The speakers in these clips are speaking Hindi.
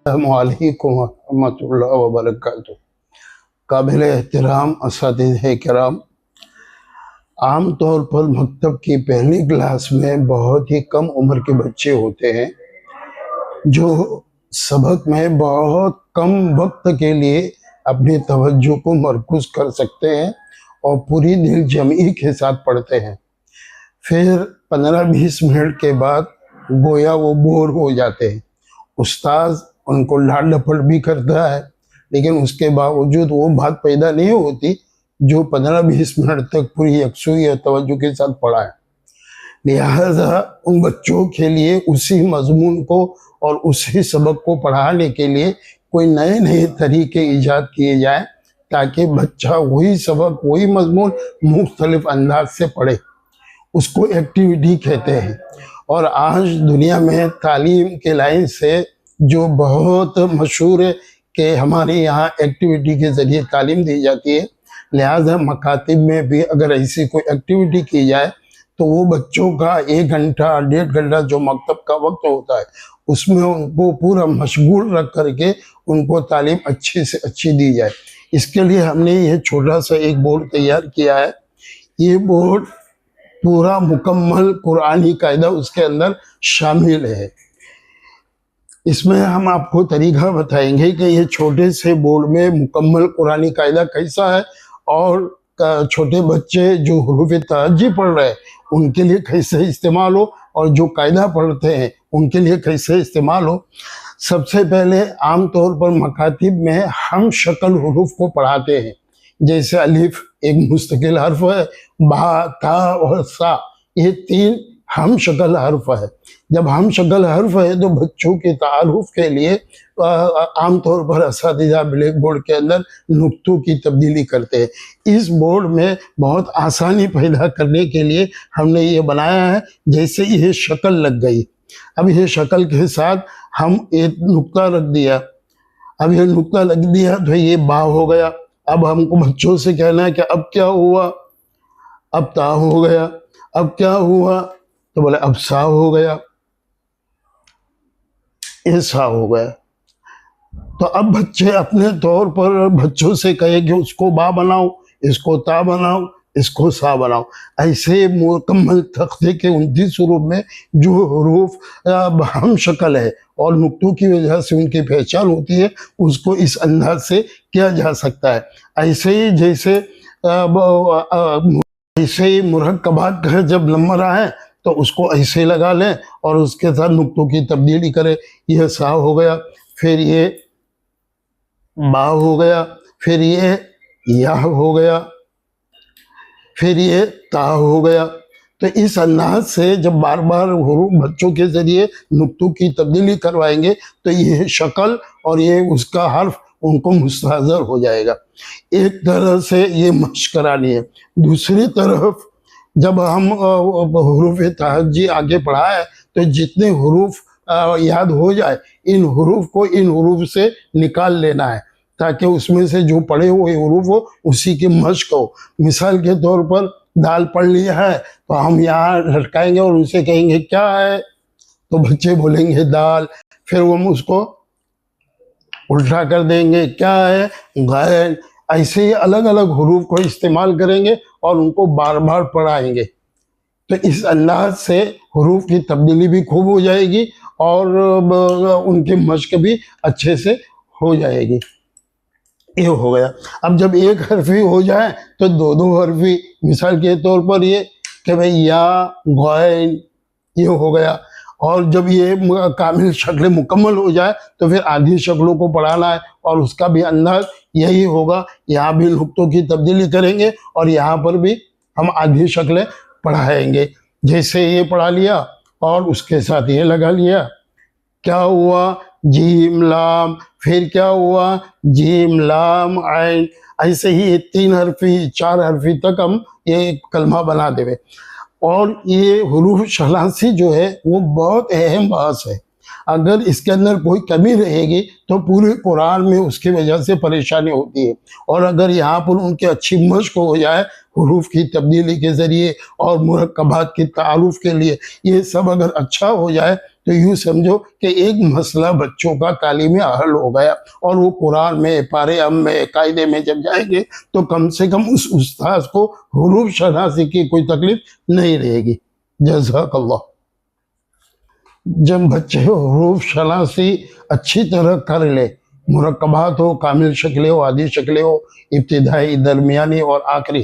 अस्सलामुअलैकुम वरहमतुल्लाहि वबरकातुहू। काबिल एहतराम असातिज़े किराम, आम तौर पर मकतब की पहली क्लास में बहुत ही कम उम्र के बच्चे होते हैं जो सबक में बहुत कम वक्त के लिए अपनी तवज्जो को मरकूज़ कर सकते हैं और पूरी दिल जमी के साथ पढ़ते हैं। फिर 15-20 मिनट के बाद गोया वो बोर हो जाते हैं। उस्ताद उनको लाड लपट भी करता है, लेकिन उसके बावजूद वो बात पैदा नहीं होती जो 15-20 मिनट तक पूरी यकसुई और तवज्जो के साथ पढ़ा है। लिहाजा उन बच्चों के लिए उसी मजमून को और उसी सबक को पढ़ाने के लिए कोई नए नए तरीके ईजाद किए जाए ताकि बच्चा वही सबक वही मजमून मुख्तलिफ अंदाज से पढ़े। उसको एक्टिविटी कहते हैं। और आज दुनिया में तालीम के लाइन से जो बहुत मशहूर है कि हमारे यहाँ एक्टिविटी के ज़रिए तालीम दी जाती है, लिहाजा मकातिब में भी अगर ऐसी कोई एक्टिविटी की जाए तो वो बच्चों का 1 घंटा 1.5 घंटा जो मकतब का वक्त होता है उसमें उनको पूरा मशगूल रख करके उनको तालीम अच्छी से अच्छी दी जाए। इसके लिए हमने ये छोटा सा एक बोर्ड तैयार किया है। ये बोर्ड पूरा मुकम्मल कुरानी कायदा उसके अंदर शामिल है। इसमें हम आपको तरीका बताएंगे कि ये छोटे से बोर्ड में मुकम्मल कुरानी कायदा कैसा है और छोटे बच्चे जो हुरूफ तहज्जी पढ़ रहे हैं उनके लिए कैसे इस्तेमाल हो और जो कायदा पढ़ते हैं उनके लिए कैसे इस्तेमाल हो। सबसे पहले आम तौर पर मकातिब में हम शक्ल हुरूफ को पढ़ाते हैं, जैसे अलिफ एक मुस्तकिल हर्फ है, बा ता और सा ये 3 हम शक्ल हर्फ है। जब हम शक्ल हर्फ है तो बच्चों के तारुफ के लिए आम तौर पर असातिज़ा ब्लैक बोर्ड के अंदर नुक्तों की तब्दीली करते हैं। इस बोर्ड में बहुत आसानी पैदा करने के लिए हमने ये बनाया है। जैसे ये शक्ल लग गई, अब ये शक्ल के साथ हम एक नुक्ता रख दिया, अब ये नुक्ता लग दिया तो ये बा हो गया। अब हमको बच्चों से कहना है कि अब क्या हुआ, अब ता हो गया, अब क्या हुआ तो बोले अब सा हो गया, ऐसा हो गया। तो अब बच्चे अपने तौर पर बच्चों से कहे कि उसको बा बनाओ, इसको ता बनाओ, इसको सा बनाओ। ऐसे मुकम्मल तख्ते के 29 हरूफ में जो हरूफ हम शक्ल है और नुक्तों की वजह से उनकी पहचान होती है उसको इस अंदाज से किया जा सकता है। ऐसे ही जैसे मुरक्कबात का जब नंबर आए तो उसको ऐसे लगा लें और उसके साथ नुक्तों की तब्दीली करें। यह सा हो गया, फिर ये बा हो गया, फिर ये या हो गया, फिर ये ता हो गया। तो इस अंदाज से जब बार बार बच्चों के ज़रिए नुक्तों की तब्दीली करवाएंगे तो ये शक्ल और ये उसका हर्फ उनको मुस्तहज़र हो जाएगा। एक तरह से ये मश्क करानी है। दूसरी तरफ जब हम हुरूफ तहज्जी आगे पढ़ाए तो जितने हुरूफ याद हो जाए इन हुरूफ को इन हुरूफ से निकाल लेना है ताकि उसमें से जो पढ़े हुए हुरूफ हो उसी की मश्क हो। मिसाल के तौर पर दाल पढ़ लिया है तो हम यहाँ लटकाएंगे और उसे कहेंगे क्या है तो बच्चे बोलेंगे दाल, फिर हम उसको उल्टा कर देंगे क्या है गैन। ऐसे ही अलग अलग हुरूफ को इस्तेमाल करेंगे और उनको बार बार पढ़ाएंगे। तो इस अंदाज से हुरूफ की तब्दीली भी खूब हो जाएगी और उनकी मश्क भी अच्छे से हो जाएगी। ये हो गया। अब जब एक हरफी हो जाए तो 2-2 हरफी, मिसाल के तौर पर ये कि भाई या गैन ये हो गया। और जब ये कामिल शक्लें मुकम्मल हो जाए तो फिर आधी शक्लों को पढ़ाना है और उसका भी अंदाज यही होगा। यहाँ भी नुक्तों की तब्दीली करेंगे और यहाँ पर भी हम आधी शक्लें पढ़ाएंगे। जैसे ये पढ़ा लिया और उसके साथ ये लगा लिया, क्या हुआ जीम लाम, फिर क्या हुआ जीम लाम आइन। ऐसे ही 3 हरफी 4 हरफी तक हम ये कलमा बना देवे। और ये हुरूफ शनासी जो है वो बहुत अहम बात है। अगर इसके अंदर कोई कमी रहेगी तो पूरे कुरान में उसकी वजह से परेशानी होती है। और अगर यहाँ पर उनकी अच्छी मश्क हो जाए हुरूफ की तब्दीली के ज़रिए और मुरक्कबात की तारुफ के लिए ये सब अगर अच्छा हो जाए तो यूँ समझो कि एक मसला बच्चों का तालीम में हल हो गया, और वो कुरान में, पारे अम में, कायदे में जब जाएंगे तो कम से कम उस उस्ताद को हुरूफ शनासी की कोई तकलीफ नहीं रहेगी। जज़ाकल्लाह। जब बच्चे हुरूफ शनासी अच्छी तरह कर ले, मुरक्कबात हो, कामिल शक्लें हो, आदि शक्लें हो, इब्तिदाई, दरमियानी और आखिरी,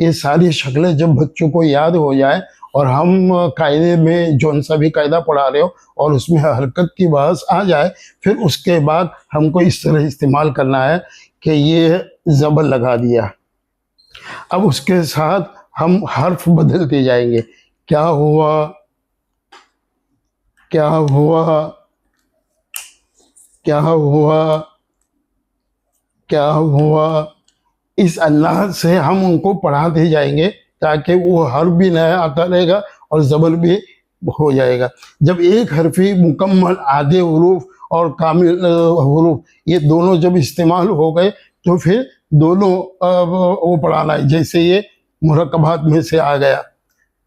ये सारी शक्लें जब बच्चों को याद हो जाए, और हम कायदे में जौन सा भी कायदा पढ़ा रहे हो और उसमें हरकत की बहस आ जाए, फिर उसके बाद हमको इस तरह इस्तेमाल करना है कि ये ज़बर लगा दिया। अब उसके साथ हम हर्फ बदलते जाएंगे। क्या हुआ, क्या हुआ, क्या हुआ, क्या हुआ, इस अंदाज से हम उनको पढ़ाते जाएंगे ताकि वो हर्फ भी नया आता रहेगा और ज़बर भी हो जाएगा। जब एक हरफी मुकम्मल आधे हुरूफ और कामिल हुरूफ ये दोनों जब इस्तेमाल हो गए तो फिर दोनों वो पढ़ाना है। जैसे ये मुरक्कबात में से आ गया,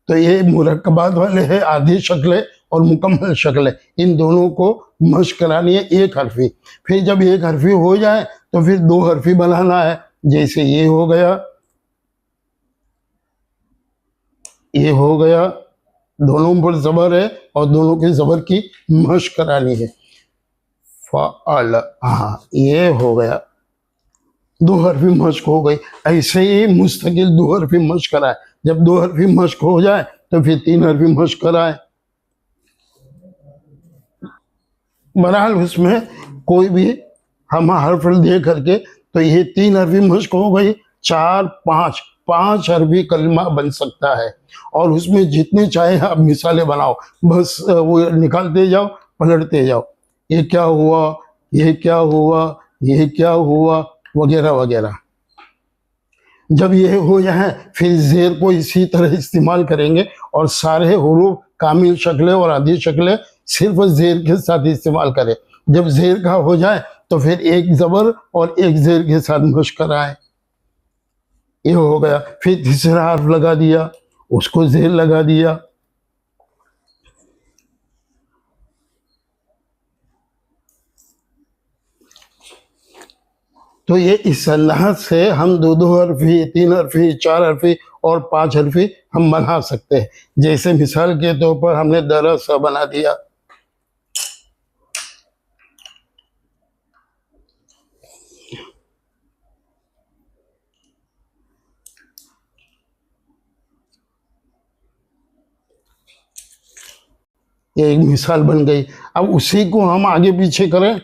तो ये मुरक्कबात वाले है आधी शक्लें और मुकम्मल शक्लें, इन दोनों को मश्क करानी है एक हरफी। फिर जब एक हरफी हो जाए तो फिर दो हरफी बनाना है। जैसे ये हो गया, ये हो गया, दोनों पर ज़बर है और दोनों के ज़बर की मश्क करानी है। फ़अल, हाँ ये हो गया, दो हरफी मश्क हो गई। ऐसे ही मुस्तकिल दो हरफी मश्क कराए। जब दो हरफी मश्क हो जाए तो फिर तीन हरफी मश्क कराए। बहरहाल उसमें कोई भी हम हर्फ दे करके, तो ये तीन हरफी मश्क हो गई, चार, पाँच हरफी कलमा बन सकता है। और उसमें जितने चाहे आप मिसालें बनाओ, बस वो निकालते जाओ, पलटते जाओ। ये क्या हुआ, ये क्या हुआ, ये क्या हुआ, वगैरह वगैरह। जब ये हो जाए फिर ज़ेर को इसी तरह इस्तेमाल करेंगे, और सारे हुरूफ कामिल शक्लें और आधी शक्लें सिर्फ ज़ेर के साथ इस्तेमाल करें। जब ज़ेर का हो जाए तो फिर एक ज़बर और एक ज़ेर के साथ मश्क कराएं। ये हो गया। फिर तीसरा हर्फ लगा दिया, उसको ज़ेर लगा दिया। तो ये इस अंदाज से हम दो दो हरफी, तीन हरफी, चार हरफी और पांच हरफी हम बना सकते हैं। जैसे मिसाल के तौर पर हमने दरस बना दिया, ये एक मिसाल बन गई। अब उसी को हम आगे पीछे करें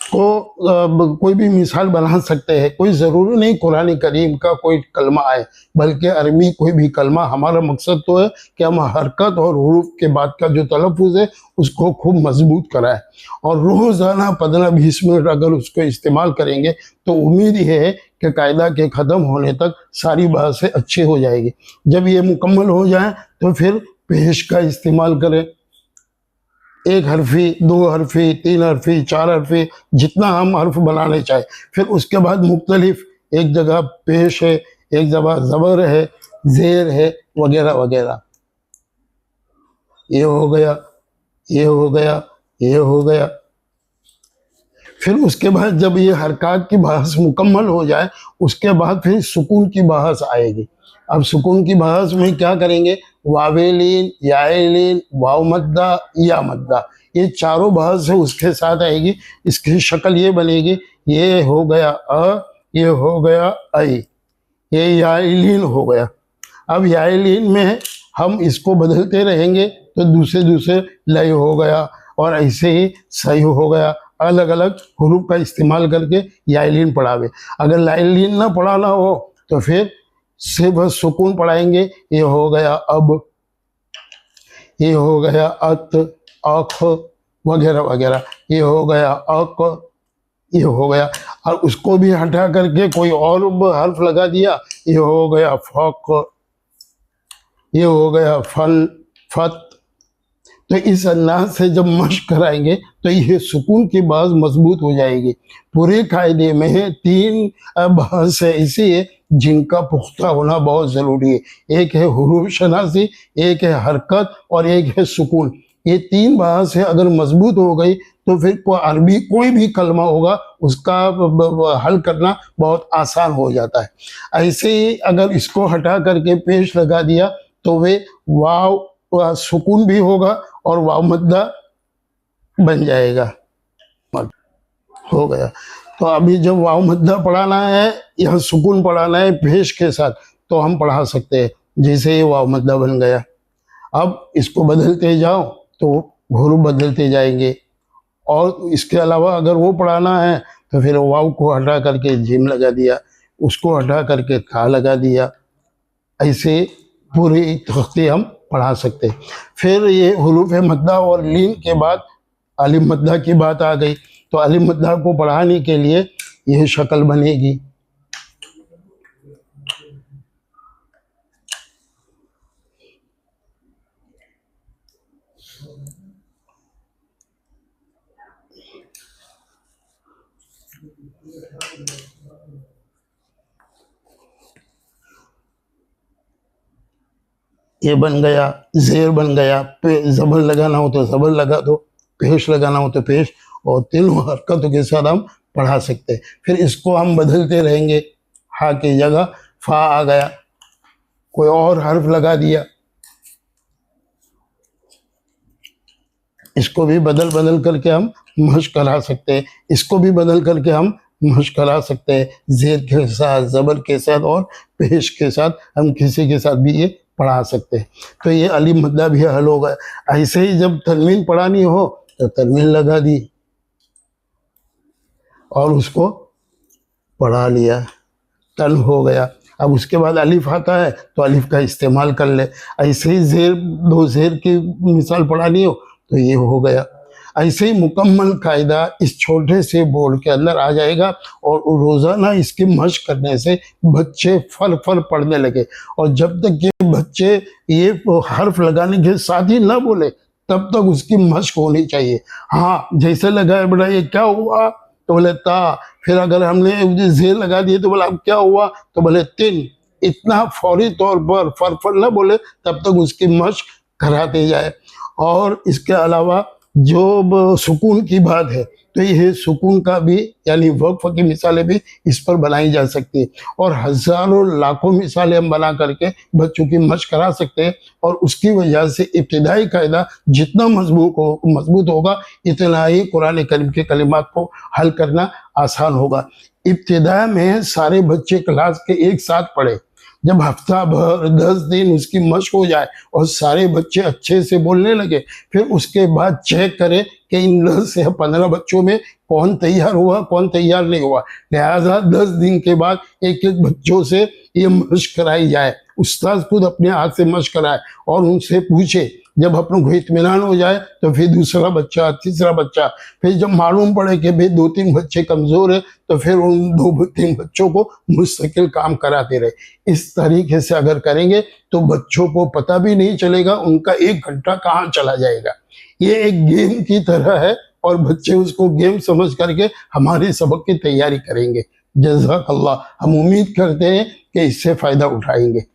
तो कोई भी मिसाल बना सकते हैं। कोई ज़रूरी नहीं कुरान करीम का कोई कलमा आए, बल्कि अरबी कोई भी कलमा। हमारा मकसद तो है कि हम हरकत और हुरूफ के बाद का जो तलफ़ुज़ है उसको खूब मजबूत कराएं, और रोज़ाना 15-20 मिनट अगर उसको इस्तेमाल करेंगे तो उम्मीद ये है कि कायदा के ख़त्म होने तक सारी बातें अच्छी हो जाएगी। जब ये मुकम्मल हो जाए तो फिर पेश का इस्तेमाल करें। एक हरफी, दो हरफी, तीन हरफी, चार हरफी, जितना हम हर्फ बनाने चाहे। फिर उसके बाद मुख्तलिफ, एक जगह पेश है, एक जगह ज़बर है, ज़ेर है, वगैरह वगैरह। ये हो गया, ये हो गया, ये हो गया। फिर उसके बाद जब ये हरकत की बहस मुकम्मल हो जाए उसके बाद फिर सुकून की बहस आएगी। अब सुकून की बहस में क्या करेंगे, वावेलीन, याएलीन, वाव मद्दा, या मद्दा, ये चारों बहस है उसके साथ आएगी। इसकी शक्ल ये बनेगी, ये हो गया अ, ये हो गया आई, ये याएलीन हो गया। अब याएलीन में हम इसको बदलते रहेंगे तो दूसरे दूसरे लय हो गया, और ऐसे ही सही हो गया। अलग अलग हुरूफ का इस्तेमाल करके याएलीन पढ़ावे। अगर याएलीन ना पढ़ाना हो तो फिर सिर्फ सुकून पढ़ाएंगे। ये हो गया अब, ये हो गया अत, अख, वगैरह वगैरह। ये हो गया अक, ये हो गया। और उसको भी हटा करके कोई और हर्फ लगा दिया, ये हो गया फक, ये हो गया फल, फत। तो इस अंदाज से जब मश्क कराएंगे तो ये सुकून की बात मजबूत हो जाएगी। पूरे कायदे में तीन बहस ऐसी है जिनका पुख्ता होना बहुत ज़रूरी है। एक है हुरूफ शनासी, एक है हरकत, और एक है सुकून। ये 3 बात से अगर मजबूत हो गई तो फिर अरबी कोई भी कलमा होगा उसका हल करना बहुत आसान हो जाता है। ऐसे ही अगर इसको हटा करके पेश लगा दिया तो वे वाव सुकून भी होगा और वाव मद्दा बन जाएगा। हो गया। तो अभी जब वाव मद्दा पढ़ाना है या सुकून पढ़ाना है पेश के साथ तो हम पढ़ा सकते हैं। जैसे ये वाव मद्दा बन गया, अब इसको बदलते जाओ तो हुरूफ बदलते जाएंगे। और इसके अलावा अगर वो पढ़ाना है तो फिर वाव को हटा करके जिम लगा दिया, उसको हटा करके था लगा दिया। ऐसे पूरी तख्ती हम पढ़ा सकते। फिर ये हुरूफ मद्दा और लीन के बाद अलिफ मद्दा की बात आ गई। तो अलिफ मद्दा को पढ़ाने के लिए यह शक्ल बनेगी। ये बन गया, जेर बन गया, जबर लगाना हो तो जबर लगा दो, पेश लगाना हो तो पेश, और तीनों हरकतों के साथ हम पढ़ा सकते हैं। फिर इसको हम बदलते रहेंगे। हा की जगह फा आ गया, कोई और हर्फ लगा दिया, इसको भी बदल बदल करके हम मश्क करा सकते हैं। इसको भी बदल करके हम मश्क करा सकते हैं, जेर के साथ, जबर के साथ और पेश के साथ हम किसी के साथ भी ये पढ़ा सकते हैं। तो ये अलिफ मद्दा भी हल होगा। ऐसे ही जब तनवीन पढ़ानी हो तो तनवीन लगा दी और उसको पढ़ा लिया, तन हो गया। अब उसके बाद अलिफ आता है तो अलिफ का इस्तेमाल कर ले। ऐसे ही जेर, दो जेर की मिसाल पढ़ानी हो तो ये हो गया। ऐसे ही मुकम्मल कायदा इस छोटे से बोर्ड के अंदर आ जाएगा और रोज़ाना इसकी मशक करने से बच्चे फल पढ़ने लगे। और जब तक ये बच्चे ये हर्फ लगाने के साथ ही ना बोले तब तक उसकी मशक होनी चाहिए। हाँ, जैसे लगाया बेटा ये क्या हुआ तो बोले ता, फिर अगर हमने जेर लगा दिए तो बोला अब क्या हुआ तो बोले तिन। इतना फौरी तौर पर फर ना बोले तब तक उसकी मशक कराते जाए। और इसके अलावा जो सुकून की बात है तो ये सुकून का भी यानी वक्फ की मिसालें भी इस पर बनाई जा सकती है। और हज़ारों लाखों मिसालें हम बना करके बच्चों की मशक करा सकते हैं। और उसकी वजह से इब्तिदाई कायदा जितना मजबूत होगा इतना ही कुरान करीम के कलिमात को हल करना आसान होगा। इब्तिदा में सारे बच्चे क्लास के एक साथ पढ़े, जब हफ्ता भर 10 दिन उसकी मशक हो जाए और सारे बच्चे अच्छे से बोलने लगे, फिर उसके बाद चेक करें कि इन 10 से 15 बच्चों में कौन तैयार हुआ कौन तैयार नहीं हुआ। लिहाजा 10 दिन के बाद एक एक बच्चों से ये मशक कराई जाए, उस्ताद खुद अपने हाथ से मशक कराए और उनसे पूछे। जब अपनों को इत्मीनान हो जाए तो फिर दूसरा बच्चा, तीसरा बच्चा, फिर जब मालूम पड़े कि भाई 2-3 बच्चे कमज़ोर है तो फिर उन 2-3 बच्चों को मुस्तकिल काम कराते रहे। इस तरीके से अगर करेंगे तो बच्चों को पता भी नहीं चलेगा उनका 1 घंटा कहाँ चला जाएगा। ये एक गेम की तरह है और बच्चे उसको गेम समझ करके हमारे सबक की तैयारी करेंगे। जज़ाकल्लाह। हम उम्मीद करते हैं कि इससे फ़ायदा उठाएंगे।